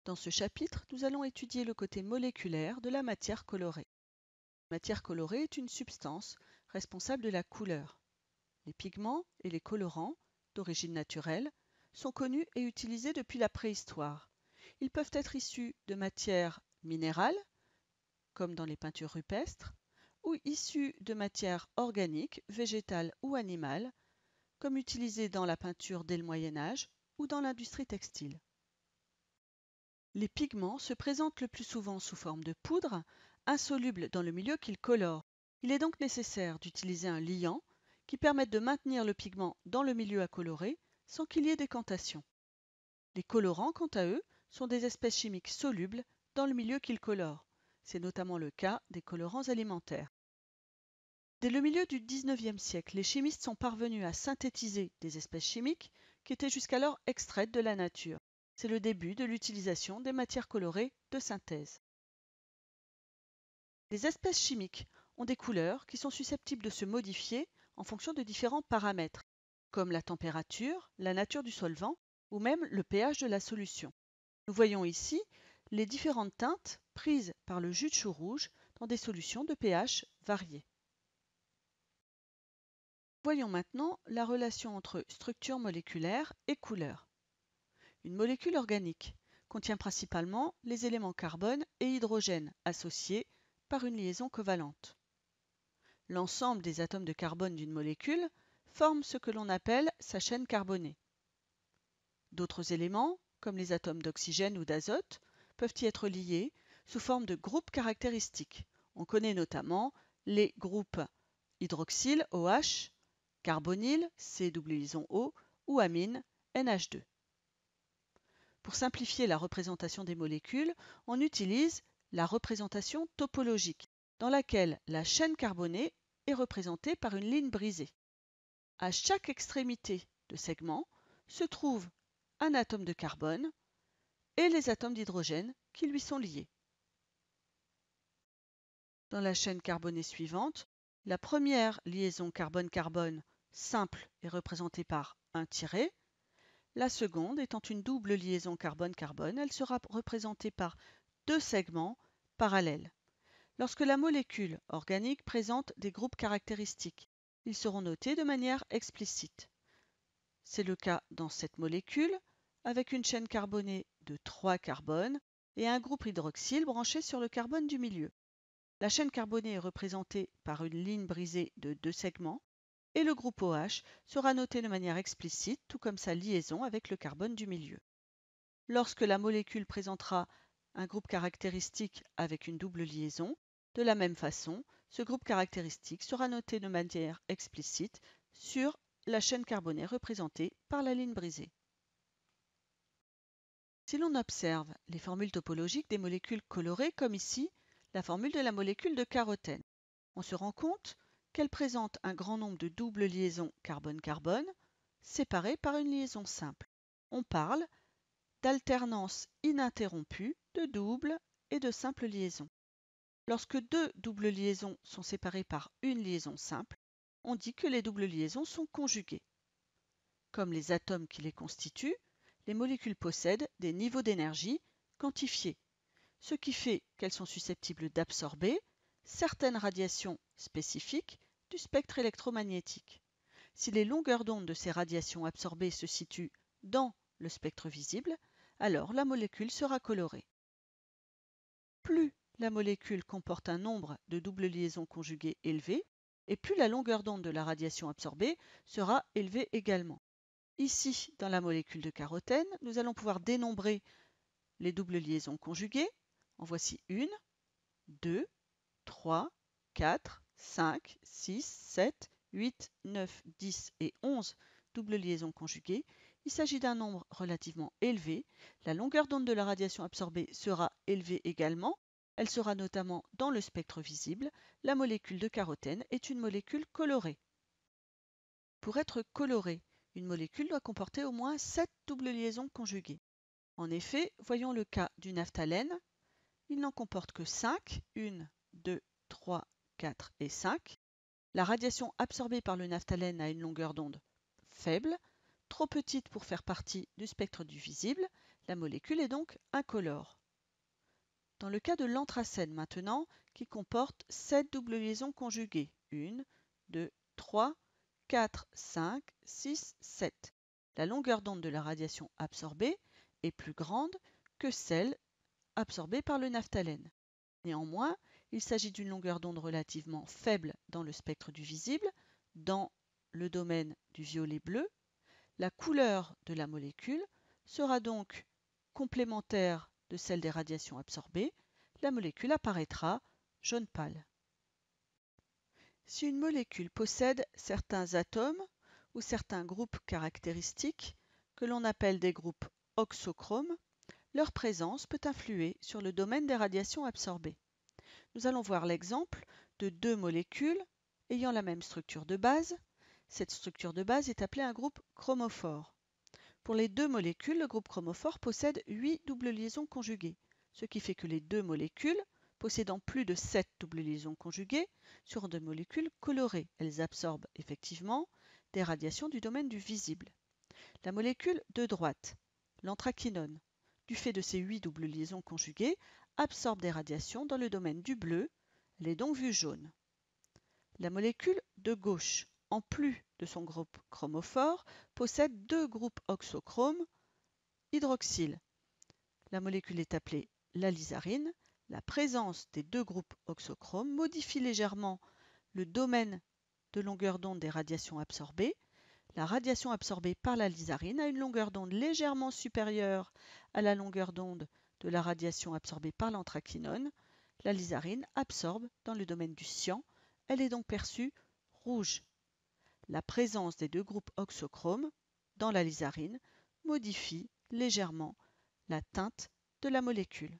Dans ce chapitre, nous allons étudier le côté moléculaire de la matière colorée. La matière colorée est une substance responsable de la couleur. Les pigments et les colorants, d'origine naturelle, sont connus et utilisés depuis la préhistoire. Ils peuvent être issus de matières minérales, comme dans les peintures rupestres, ou issus de matières organiques, végétales ou animales, comme utilisés dans la peinture dès le Moyen Âge ou dans l'industrie textile. Les pigments se présentent le plus souvent sous forme de poudre, insoluble dans le milieu qu'ils colorent. Il est donc nécessaire d'utiliser un liant qui permette de maintenir le pigment dans le milieu à colorer sans qu'il y ait décantation. Les colorants, quant à eux, sont des espèces chimiques solubles dans le milieu qu'ils colorent. C'est notamment le cas des colorants alimentaires. Dès le milieu du XIXe siècle, les chimistes sont parvenus à synthétiser des espèces chimiques qui étaient jusqu'alors extraites de la nature. C'est le début de l'utilisation des matières colorées de synthèse. Les espèces chimiques ont des couleurs qui sont susceptibles de se modifier en fonction de différents paramètres, comme la température, la nature du solvant ou même le pH de la solution. Nous voyons ici les différentes teintes prises par le jus de chou rouge dans des solutions de pH variés. Voyons maintenant la relation entre structure moléculaire et couleur. Une molécule organique contient principalement les éléments carbone et hydrogène associés par une liaison covalente. L'ensemble des atomes de carbone d'une molécule forme ce que l'on appelle sa chaîne carbonée. D'autres éléments, comme les atomes d'oxygène ou d'azote, peuvent y être liés sous forme de groupes caractéristiques. On connaît notamment les groupes hydroxyle OH, carbonyle C(O) ou amine NH2. Pour simplifier la représentation des molécules, on utilise la représentation topologique, dans laquelle la chaîne carbonée est représentée par une ligne brisée. À chaque extrémité de segment se trouve un atome de carbone et les atomes d'hydrogène qui lui sont liés. Dans la chaîne carbonée suivante, la première liaison carbone-carbone simple est représentée par un tiret. La seconde étant une double liaison carbone-carbone, elle sera représentée par deux segments parallèles. Lorsque la molécule organique présente des groupes caractéristiques, ils seront notés de manière explicite. C'est le cas dans cette molécule, avec une chaîne carbonée de 3 carbones et un groupe hydroxyle branché sur le carbone du milieu. La chaîne carbonée est représentée par une ligne brisée de 2 segments et le groupe OH sera noté de manière explicite, tout comme sa liaison avec le carbone du milieu. Lorsque la molécule présentera un groupe caractéristique avec une double liaison, de la même façon, ce groupe caractéristique sera noté de manière explicite sur la chaîne carbonée représentée par la ligne brisée. Si l'on observe les formules topologiques des molécules colorées, comme ici, la formule de la molécule de carotène, on se rend compte qu'elle présente un grand nombre de doubles liaisons carbone-carbone séparées par une liaison simple. On parle d'alternance ininterrompue de doubles et de simples liaisons. Lorsque deux doubles liaisons sont séparées par une liaison simple, on dit que les doubles liaisons sont conjuguées. Comme les atomes qui les constituent, les molécules possèdent des niveaux d'énergie quantifiés, ce qui fait qu'elles sont susceptibles d'absorber certaines radiations spécifiques du spectre électromagnétique. Si les longueurs d'onde de ces radiations absorbées se situent dans le spectre visible, alors la molécule sera colorée. Plus la molécule comporte un nombre de doubles liaisons conjuguées élevé, et plus la longueur d'onde de la radiation absorbée sera élevée également. Ici, dans la molécule de carotène, nous allons pouvoir dénombrer les doubles liaisons conjuguées. En voici 1, 2, 3, 4, 5, 6, 7, 8, 9, 10 et 11 doubles liaisons conjuguées. Il s'agit d'un nombre relativement élevé. La longueur d'onde de la radiation absorbée sera élevée également. Elle sera notamment dans le spectre visible. La molécule de carotène est une molécule colorée. Pour être colorée, une molécule doit comporter au moins 7 doubles liaisons conjuguées. En effet, voyons le cas du naphthalène. Il n'en comporte que 5, 1, 2, 3, 4 et 5. La radiation absorbée par le naphthalène a une longueur d'onde faible, trop petite pour faire partie du spectre du visible. La molécule est donc incolore. Dans le cas de l'anthracène maintenant, qui comporte 7 doubles liaisons conjuguées, 1, 2, 3, 4, 5, 6, 7. La longueur d'onde de la radiation absorbée est plus grande que celle absorbée par le naphtalène. Néanmoins, il s'agit d'une longueur d'onde relativement faible dans le spectre du visible, dans le domaine du violet-bleu. La couleur de la molécule sera donc complémentaire de celle des radiations absorbées. La molécule apparaîtra jaune pâle. Si une molécule possède certains atomes ou certains groupes caractéristiques que l'on appelle des groupes oxochromes, leur présence peut influer sur le domaine des radiations absorbées. Nous allons voir l'exemple de deux molécules ayant la même structure de base. Cette structure de base est appelée un groupe chromophore. Pour les deux molécules, le groupe chromophore possède 8 doubles liaisons conjuguées, ce qui fait que les deux molécules, possédant plus de 7 doubles liaisons conjuguées, seront des molécules colorées. Elles absorbent effectivement des radiations du domaine du visible. La molécule de droite, l'anthraquinone, du fait de ses 8 doubles liaisons conjuguées, absorbe des radiations dans le domaine du bleu, elle est donc vue jaune. La molécule de gauche, en plus de son groupe chromophore, possède deux groupes oxochromes hydroxyle. La molécule est appelée l'alizarine. La présence des deux groupes oxochromes modifie légèrement le domaine de longueur d'onde des radiations absorbées. La radiation absorbée par l'alizarine a une longueur d'onde légèrement supérieure à la longueur d'onde de la radiation absorbée par l'anthraquinone. L'alizarine absorbe dans le domaine du cyan. Elle est donc perçue rouge. La présence des deux groupes oxochromes dans l'alizarine modifie légèrement la teinte de la molécule.